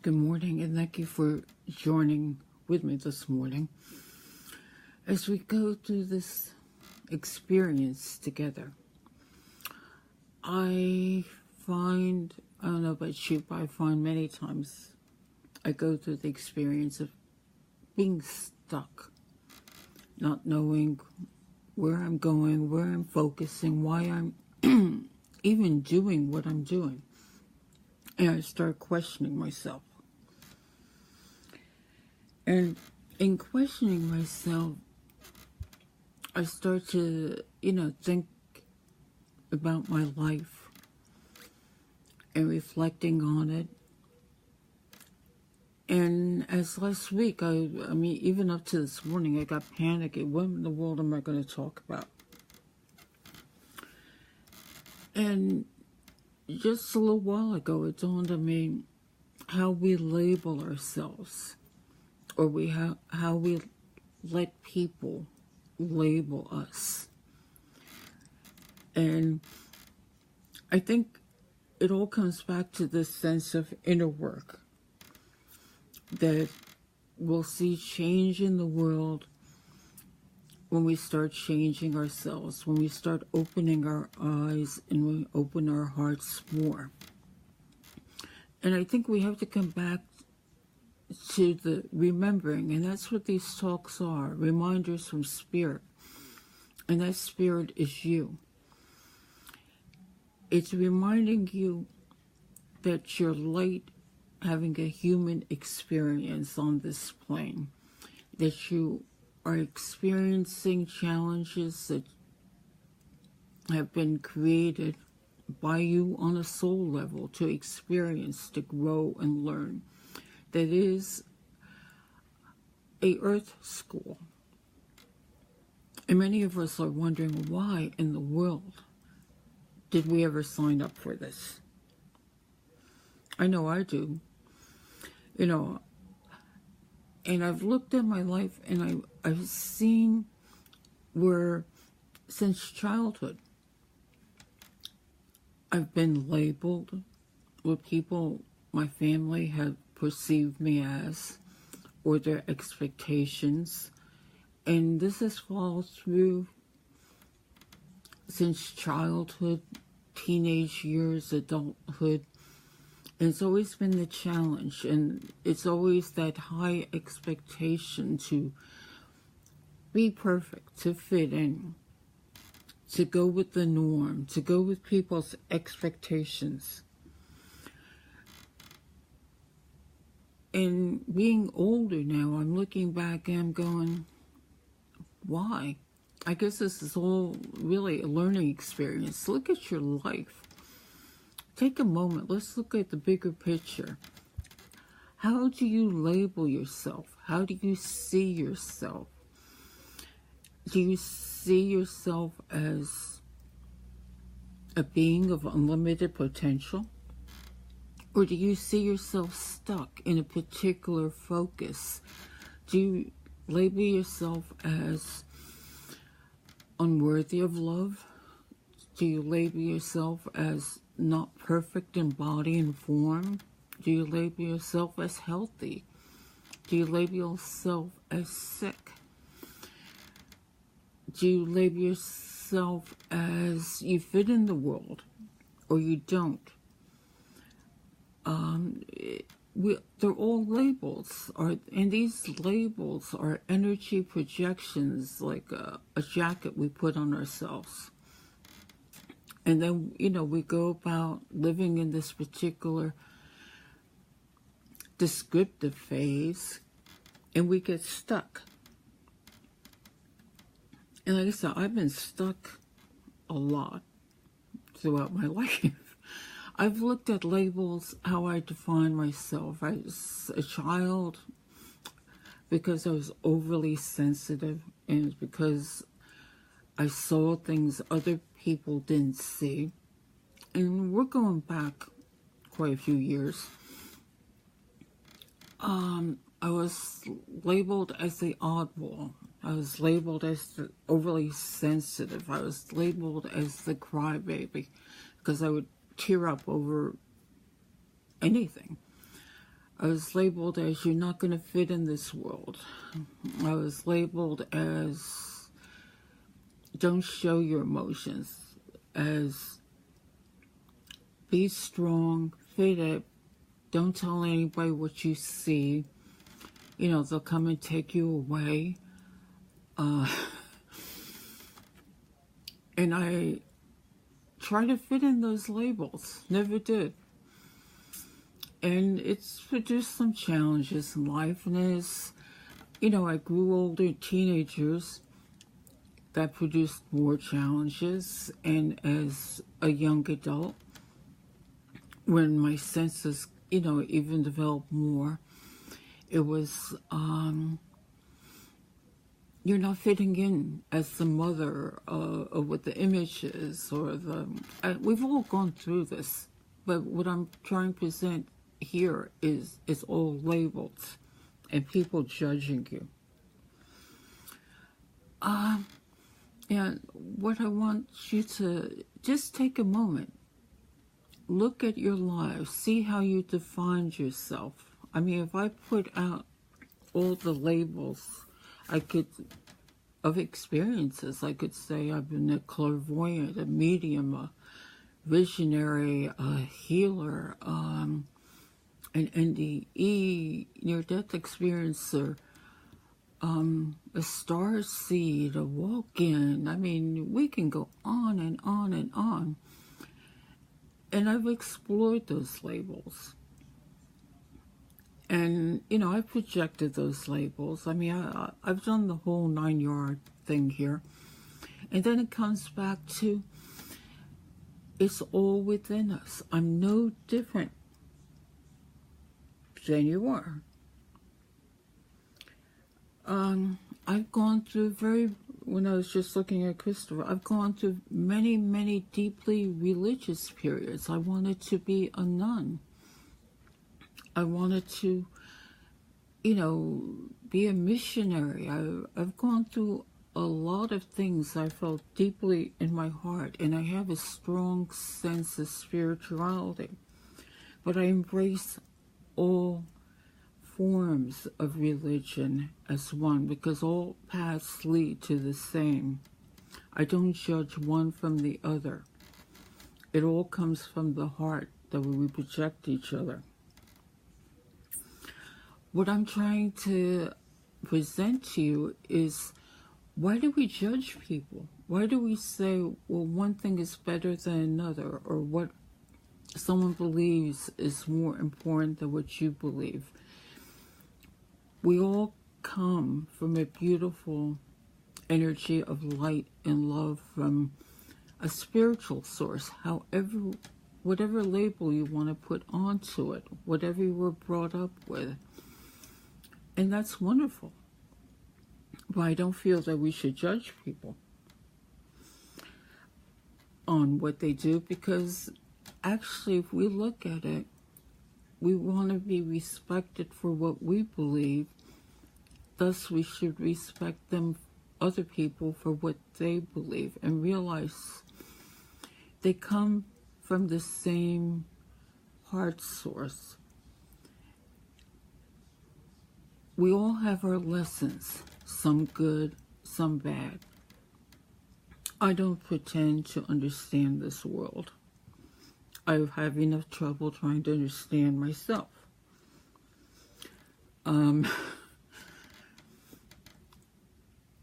Good morning, and thank you for joining with me this morning as we go through this experience together. I don't know about you, but I find many times I go through the experience of being stuck, not knowing where I'm going, where I'm focusing, why I'm even doing what I'm doing. And I start questioning myself. And in questioning myself, I start to, think about my life and reflecting on it. And as last week, I mean, even up to this morning, I got panicky. What in the world am I going to talk about? And just a little while ago, it dawned on me how we label ourselves, or how we let people label us. And I think it all comes back to this sense of inner work, that we'll see change in the world when we start changing ourselves, when we start opening our eyes and we open our hearts more. And I think we have to come back to the remembering, and that's what these talks are, reminders from Spirit. And that Spirit is you. It's reminding you that you're light, having a human experience on this plane, that you are experiencing challenges that have been created by you on a soul level to experience, to grow and learn. That is a earth school. And many of us are wondering, why in the world did we ever sign up for this? I know I do. And I've looked at my life and I've seen where since childhood I've been labeled what people, my family, have perceived me as, or their expectations. And this has followed through since childhood, teenage years, adulthood. And it's always been the challenge, and it's always that high expectation to be perfect, to fit in, to go with the norm, to go with people's expectations. And being older now, I'm looking back and I'm going, why? I guess this is all really a learning experience. Look at your life. Take a moment. Let's look at the bigger picture. How do you label yourself? How do you see yourself? Do you see yourself as a being of unlimited potential? Or do you see yourself stuck in a particular focus? Do you label yourself as unworthy of love? Do you label yourself as not perfect in body and form? Do you label yourself as healthy? Do you label yourself as sick? Do you label yourself as you fit in the world or you don't? They're all labels, and these labels are energy projections, like a jacket we put on ourselves. And then, we go about living in this particular descriptive phase, and we get stuck. And like I said, I've been stuck a lot throughout my life. I've looked at labels, how I define myself. I was a child because I was overly sensitive, and because I saw things other people didn't see. And we're going back quite a few years. I was labeled as the oddball. I was labeled as the overly sensitive. I was labeled as the crybaby because I would tear up over anything. I was labeled as you're not going to fit in this world. I was labeled as don't show your emotions, as be strong, fit it, don't tell anybody what you see. You know, they'll come and take you away. And I try to fit in those labels. Never did. And it's produced some challenges in life. And as, you know, I grew older, teenagers, that produced more challenges. And as a young adult, when my senses, you know, even developed more, it was, you're not fitting in as the mother of what the image is, or the, we've all gone through this, but what I'm trying to present here is all labels and people judging you. And what I want you to just take a moment, look at your life, see how you defined yourself. I mean, if I put out all the labels of experiences, I could say I've been a clairvoyant, a medium, a visionary, a healer, an NDE, near-death experiencer, a star seed, a walk-in. I mean, we can go on and on and on. And I've explored those labels. And, you know, I've projected those labels. I mean, I've done the whole 9-yard thing here. And then it comes back to, it's all within us. I'm no different than you are. I've gone through when I was just looking at Christopher, I've gone through many, many deeply religious periods. I wanted to be a nun. I wanted to, you know, be a missionary. I've gone through a lot of things I felt deeply in my heart, and I have a strong sense of spirituality. But I embrace all forms of religion as one, because all paths lead to the same. I don't judge one from the other. It all comes from the heart that we project each other. What I'm trying to present to you is, why do we judge people? Why do we say, well, one thing is better than another, or what someone believes is more important than what you believe? We all come from a beautiful energy of light and love from a spiritual source, whatever label you want to put onto it, whatever you were brought up with. And that's wonderful. But I don't feel that we should judge people on what they do, because actually, if we look at it, we want to be respected for what we believe. Thus, we should respect other people for what they believe, and realize they come from the same heart source. We all have our lessons, some good, some bad. I don't pretend to understand this world. I have enough trouble trying to understand myself.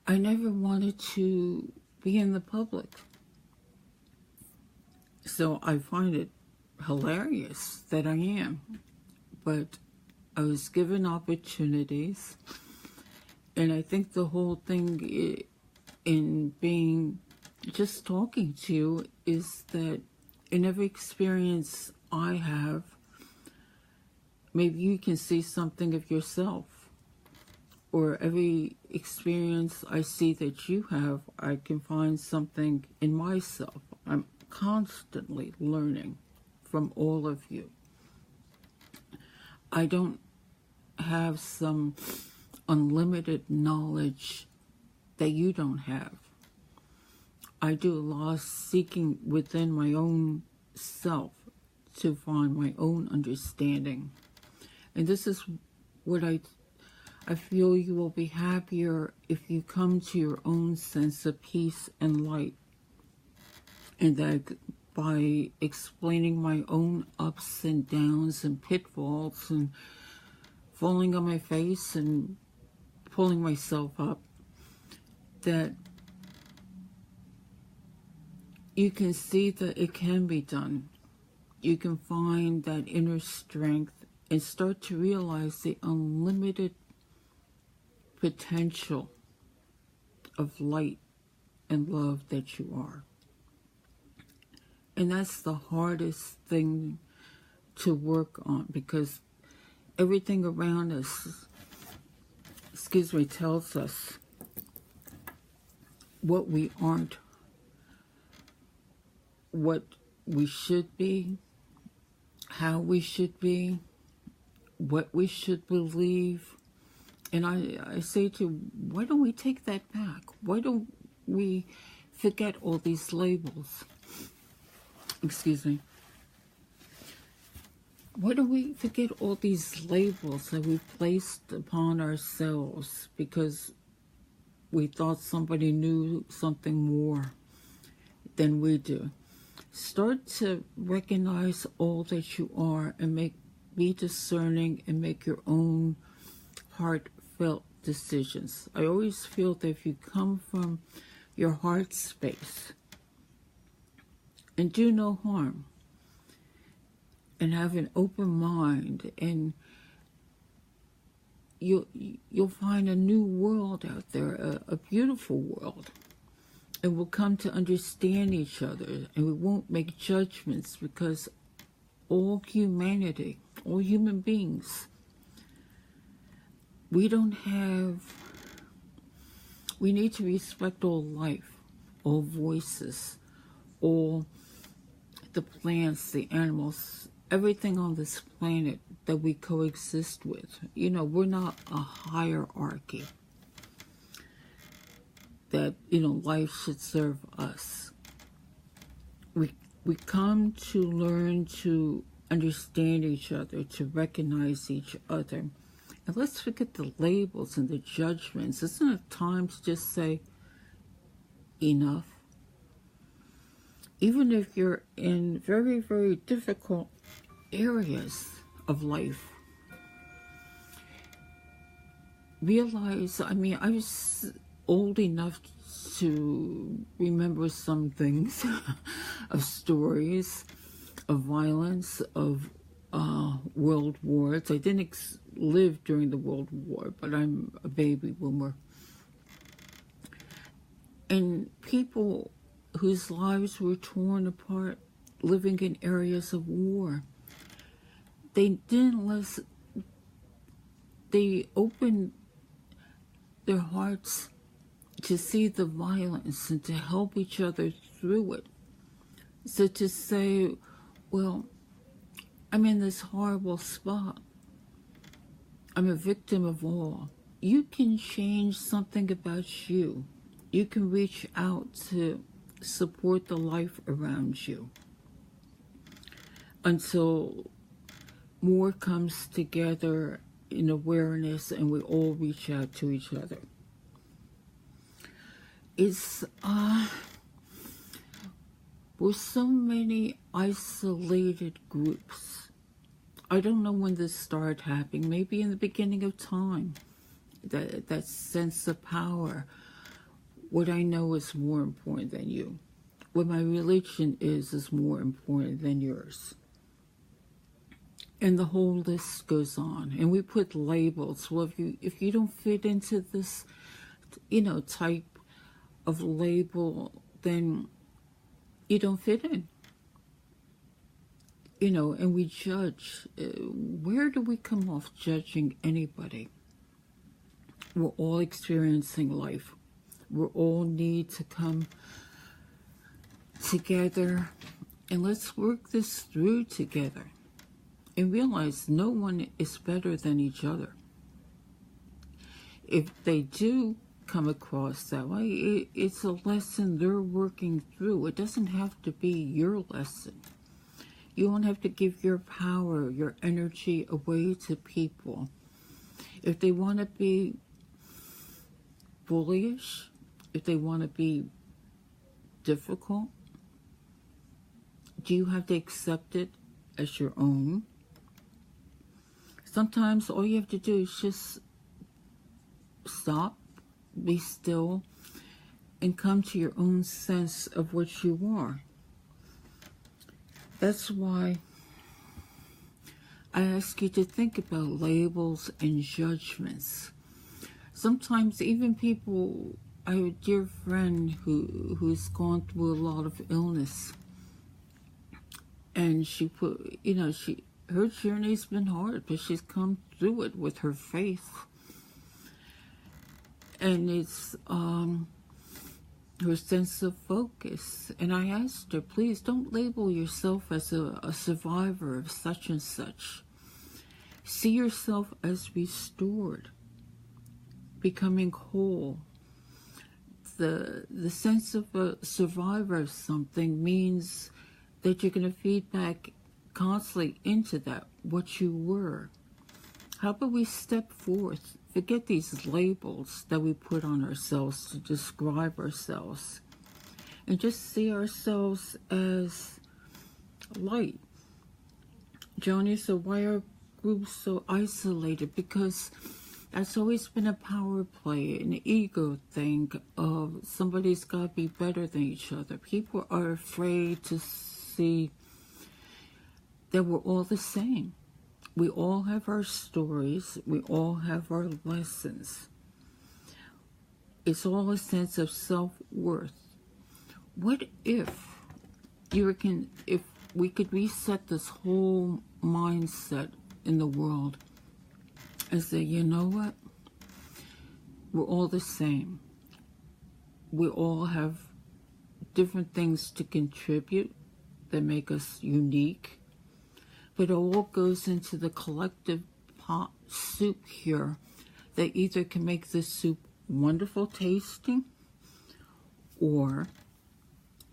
I never wanted to be in the public. So I find it hilarious that I am. But I was given opportunities. And I think the whole thing in just talking to you is that in every experience I have, maybe you can see something of yourself. Or every experience I see that you have, I can find something in myself. I'm constantly learning from all of you. I don't have some unlimited knowledge that you don't have. I do a lot of seeking within my own self to find my own understanding. And this is what I feel you will be happier if you come to your own sense of peace and light. And that by explaining my own ups and downs and pitfalls and falling on my face and pulling myself up, that you can see that it can be done. You can find that inner strength and start to realize the unlimited potential of light and love that you are. And that's the hardest thing to work on, because everything around us, tells us what we aren't, what we should be, how we should be, what we should believe. And I say to you, why don't we take that back? Why don't we forget all these labels? Excuse me. Why don't we forget all these labels that we've placed upon ourselves because we thought somebody knew something more than we do? Start to recognize all that you are and be discerning and make your own heartfelt decisions. I always feel that if you come from your heart space and do no harm and have an open mind, and you'll find a new world out there, a beautiful world. And we'll come to understand each other, and we won't make judgments, because all humanity, all human beings, we need to respect all life, all voices, all the plants, the animals, everything on this planet that we coexist with. You know, we're not a hierarchy that, life should serve us. We come to learn to understand each other, to recognize each other. And let's forget the labels and the judgments. Isn't it time to just say, enough? Even if you're in very, very difficult areas of life, realize, I was old enough to remember some things of stories of violence, of world wars. I didn't live during the World War, but I'm a baby boomer. And people whose lives were torn apart, living in areas of war, they opened their hearts to see the violence and to help each other through it. So to say, well, I'm in this horrible spot, I'm a victim of all. You can change something about you. You can reach out to support the life around you until more comes together in awareness and we all reach out to each other. We're so many isolated groups. I don't know when this started happening, maybe in the beginning of time. That sense of power. What I know is more important than you. What my religion is more important than yours. And the whole list goes on. And we put labels. Well, if you don't fit into this, type of label, then you don't fit in. And we judge. Where do we come off judging anybody? We're all experiencing life. We all need to come together and let's work this through together and realize no one is better than each other. If they do come across that way, it's a lesson they're working through. It doesn't have to be your lesson. You don't have to give your power, your energy away to people. If they want to be bullish, if they want to be difficult, do you have to accept it as your own? Sometimes all you have to do is just stop, be still, and come to your own sense of what you are. That's why I ask you to think about labels and judgments. Sometimes even people, I have a dear friend who's gone through a lot of illness, and she put, her journey's been hard, but she's come through it with her faith. And it's her sense of focus. And I asked her, please don't label yourself as a survivor of such and such. See yourself as restored, becoming whole. The sense of a survivor of something means that you're going to feed back constantly into that, what you were. How about we step forth? Forget these labels that we put on ourselves to describe ourselves, and just see ourselves as light. Johnny said, why are groups so isolated? Because that's always been a power play, an ego thing of somebody's got to be better than each other. People are afraid to see that we're all the same. We all have our stories. We all have our lessons. It's all a sense of self-worth. What if we could reset this whole mindset in the world and say, you know what? We're all the same. We all have different things to contribute that make us unique. But it all goes into the collective pot soup here that either can make this soup wonderful tasting, or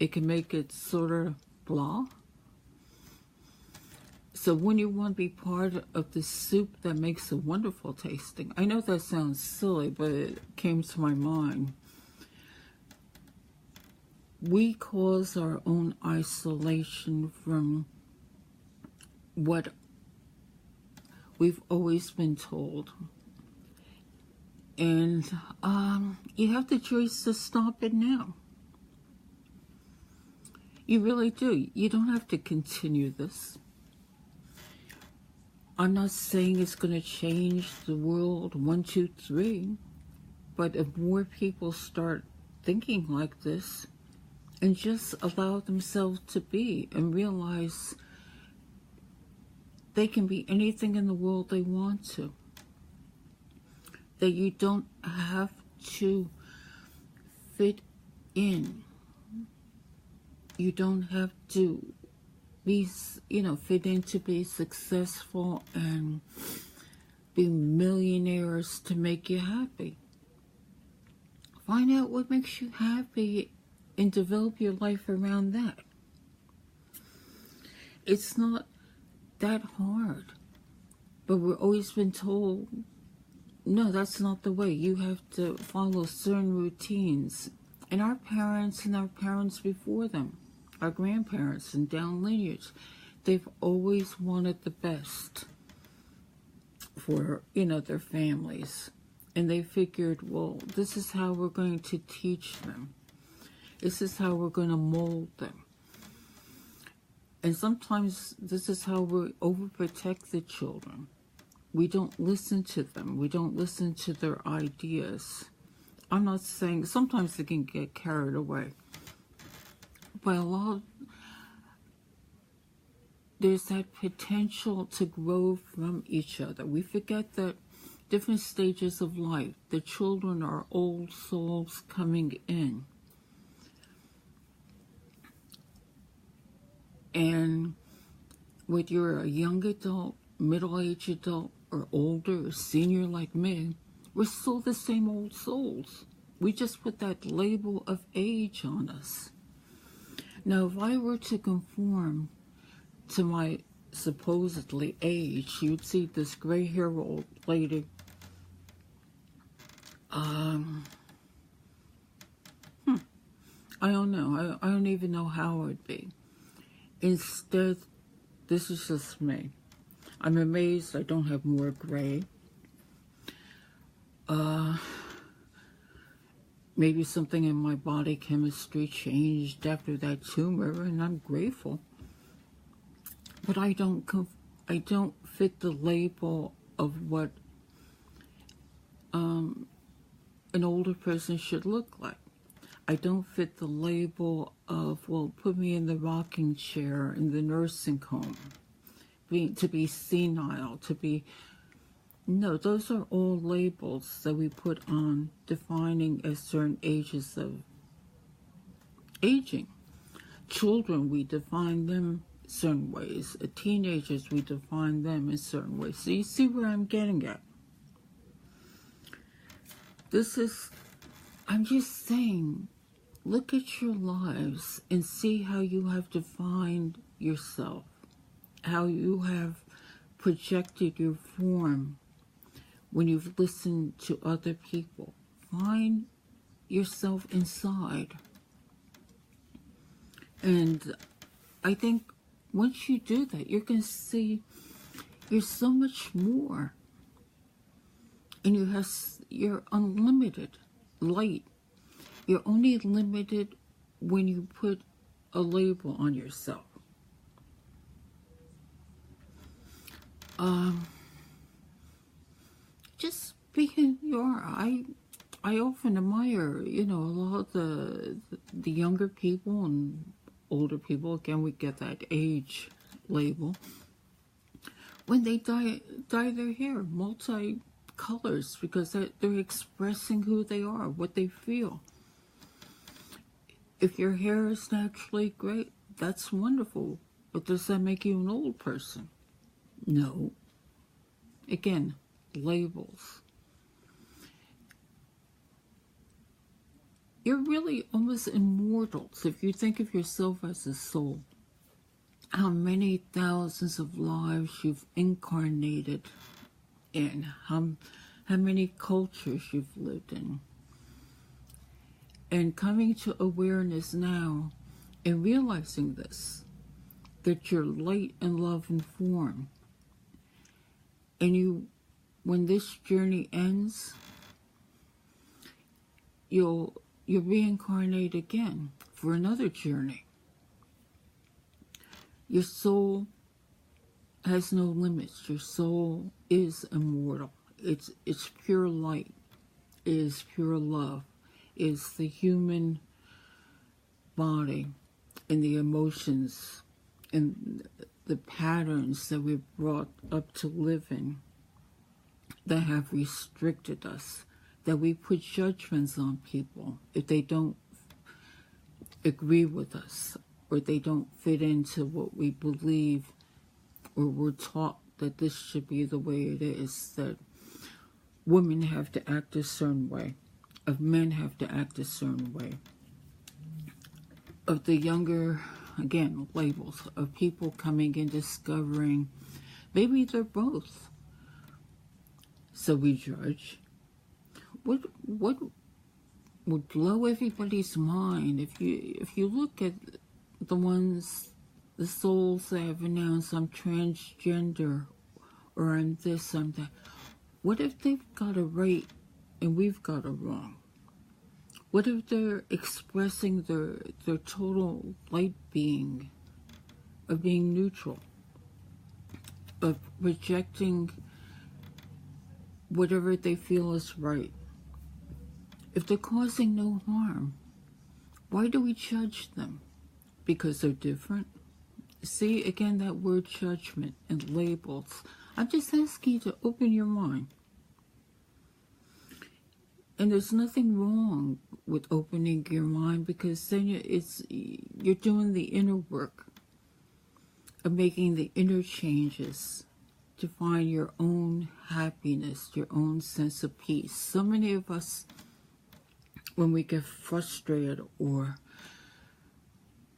it can make it sort of blah. So when you want to be part of the soup that makes it wonderful tasting, I know that sounds silly, but it came to my mind. We cause our own isolation from what we've always been told. And you have the choice to stop it now. You really do. You don't have to continue this. I'm not saying it's going to change the world 1, 2, 3, but if more people start thinking like this and just allow themselves to be and realize they can be anything in the world they want to. That you don't have to fit in. You don't have to be, fit in to be successful and be millionaires to make you happy. Find out what makes you happy and develop your life around that. It's not that hard, but we're always been told, no, that's not the way. You have to follow certain routines. And our parents and our parents before them, our grandparents and down lineage, they've always wanted the best for, their families. And they figured, well, this is how we're going to teach them. This is how we're going to mold them. And sometimes this is how we overprotect the children. We don't listen to them. We don't listen to their ideas. I'm not saying, sometimes they can get carried away. But there's that potential to grow from each other. We forget that different stages of life, the children are old souls coming in. And whether you're a young adult, middle-aged adult, or older, or senior like me, we're still the same old souls. We just put that label of age on us. Now, if I were to conform to my supposedly age, you'd see this gray-haired old lady. I don't know. I don't even know how it would be. Instead, this is just me. I'm amazed I don't have more gray. Maybe something in my body chemistry changed after that tumor, and I'm grateful. But I don't fit the label of what an older person should look like. I don't fit the label of, well, put me in the rocking chair in the nursing home, to be senile, to be... No, those are all labels that we put on defining as certain ages of aging. Children, we define them certain ways. Teenagers, we define them in certain ways. So you see where I'm getting at. I'm just saying, look at your lives and see how you have defined yourself, how you have projected your form when you've listened to other people. Find yourself inside. And I think once you do that, you're going to see you're so much more. And you're unlimited light. You're only limited when you put a label on yourself. Just be who you are. I often admire, a lot of the younger people and older people. Again, we get that age label. When they dye their hair multi-colors, because they're expressing who they are, what they feel. If your hair is naturally great, that's wonderful. But does that make you an old person? No. Again, labels. You're really almost immortal. So if you think of yourself as a soul, how many thousands of lives you've incarnated in, how many cultures you've lived in. And coming to awareness now and realizing this, that you're light and love and form. And when this journey ends, you'll reincarnate again for another journey. Your soul has no limits. Your soul is immortal. It's pure light. It is pure love. It's the human body and the emotions and the patterns that we're brought up to live in that have restricted us, that we put judgments on people if they don't agree with us or they don't fit into what we believe, or we're taught that this should be the way it is, that women have to act a certain way, of men have to act a certain way, of the younger, again, labels, of people coming and discovering maybe they're both. So we judge. What would blow everybody's mind if you look at the souls that have announced I'm transgender, or I'm this, I'm that. What if they've got it right and we've got it wrong? What if they're expressing their total light being, of being neutral, of rejecting whatever they feel is right? If they're causing no harm, why do we judge them? Because they're different? See, again, that word judgment and labels. I'm just asking you to open your mind. And there's nothing wrong with opening your mind, because then you're doing the inner work of making the inner changes to find your own happiness, your own sense of peace. So many of us, when we get frustrated or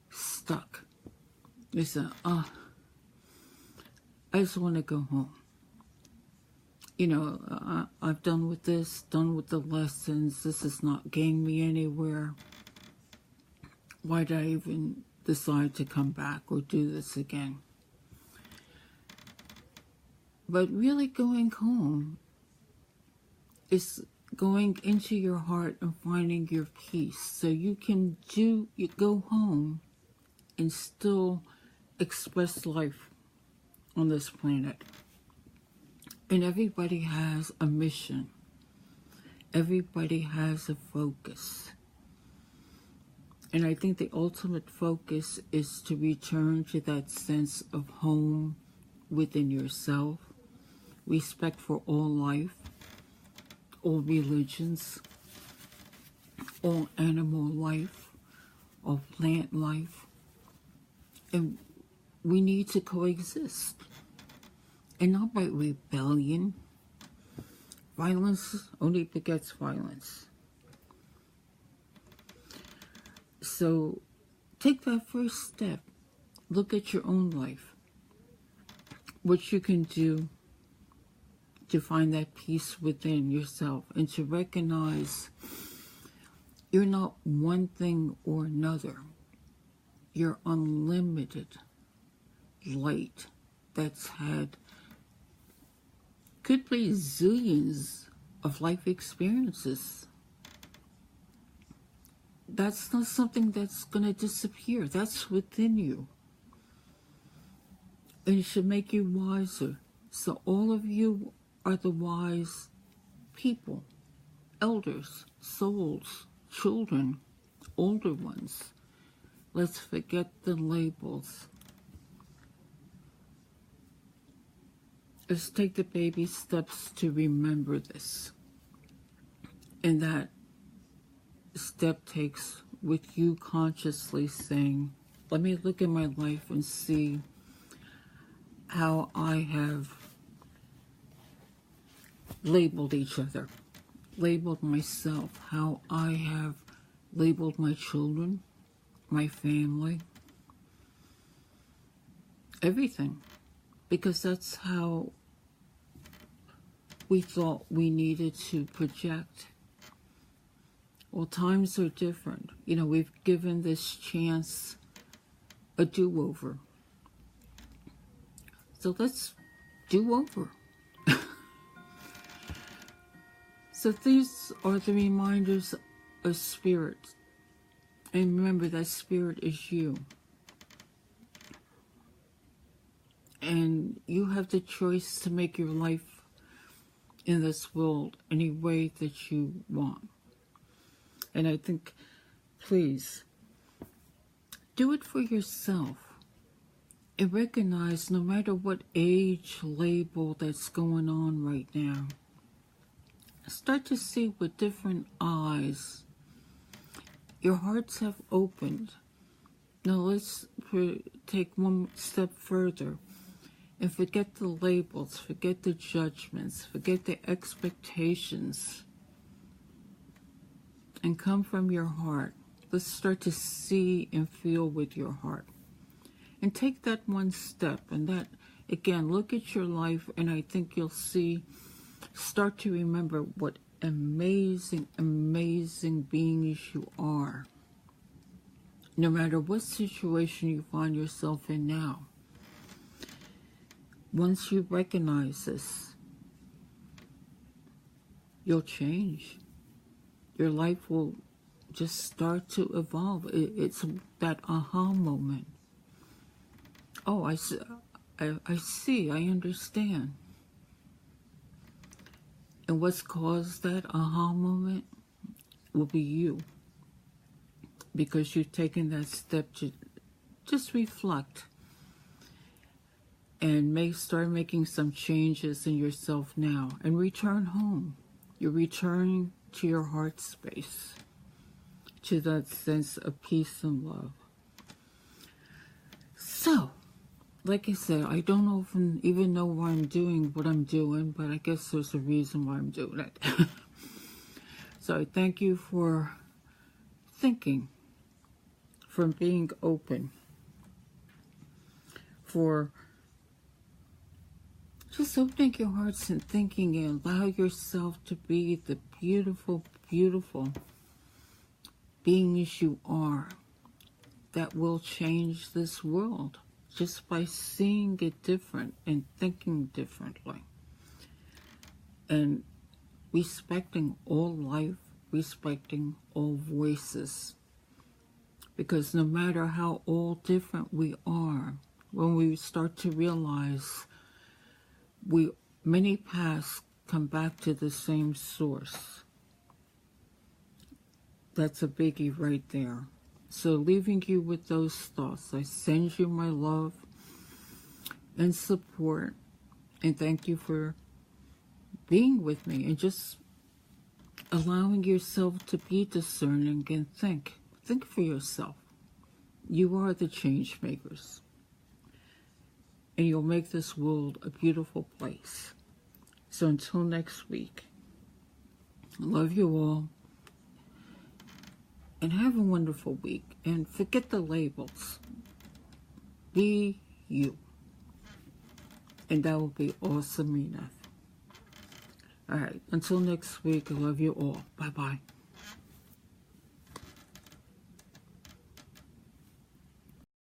stuck, we say, I just want to go home. You know, I've done with this, done with the lessons. This is not getting me anywhere. Why did I even decide to come back or do this again? But really going home is going into your heart and finding your peace. So you can you go home and still express life on this planet. And everybody has a mission. Everybody has a focus. And I think the ultimate focus is to return to that sense of home within yourself, respect for all life, all religions, all animal life, all plant life. And we need to coexist. And not by rebellion. Violence only begets violence. So take that first step. Look at your own life. What you can do to find that peace within yourself and to recognize you're not one thing or another. You're unlimited light that's had could be zillions of life experiences. That's not something that's going to disappear. That's within you. And it should make you wiser. So all of you are the wise people, elders, souls, children, older ones. Let's forget the labels. Let's take the baby steps to remember this. And that step takes with you consciously saying, let me look at my life and see how I have labeled each other, labeled myself, how I have labeled my children, my family, everything. Because that's how we thought we needed to project. Well, times are different. You know, we've given this chance a do-over. So let's do over. So these are the reminders of spirit. And remember that spirit is you. And you have the choice to make your life in this world any way that you want. And I think, please, do it for yourself. And recognize no matter what age label that's going on right now, start to see with different eyes. Your hearts have opened. Now let's take one step further and forget the labels, forget the judgments, forget the expectations, and come from your heart. Let's start to see and feel with your heart. And take that one step, and that, again, look at your life, and I think you'll see, start to remember what amazing, amazing beings you are. No matter what situation you find yourself in now. Once you recognize this, you'll change. Your life will just start to evolve. It's that aha moment. Oh, I see, I understand. And what's caused that aha moment will be you. Because you've taken that step to just reflect and start making some changes in yourself now and return home. You're returning to your heart space, to that sense of peace and love. So, like I said, I don't often even know why I'm doing what I'm doing, but I guess there's a reason why I'm doing it. So I thank you for thinking, for being open, for Just opening your hearts and thinking and allow yourself to be the beautiful, beautiful beings you are that will change this world just by seeing it different and thinking differently. And respecting all life, respecting all voices. Because no matter how all different we are, when we start to realize many paths come back to the same source, that's a biggie right there. So leaving you with those thoughts, I send you my love and support, and thank you for being with me and just allowing yourself to be discerning and think. Think for yourself. You are the change makers. And you'll make this world a beautiful place. So until next week, I love you all. And have a wonderful week. And forget the labels. Be you. And that will be awesome enough. All right. Until next week, I love you all. Bye-bye.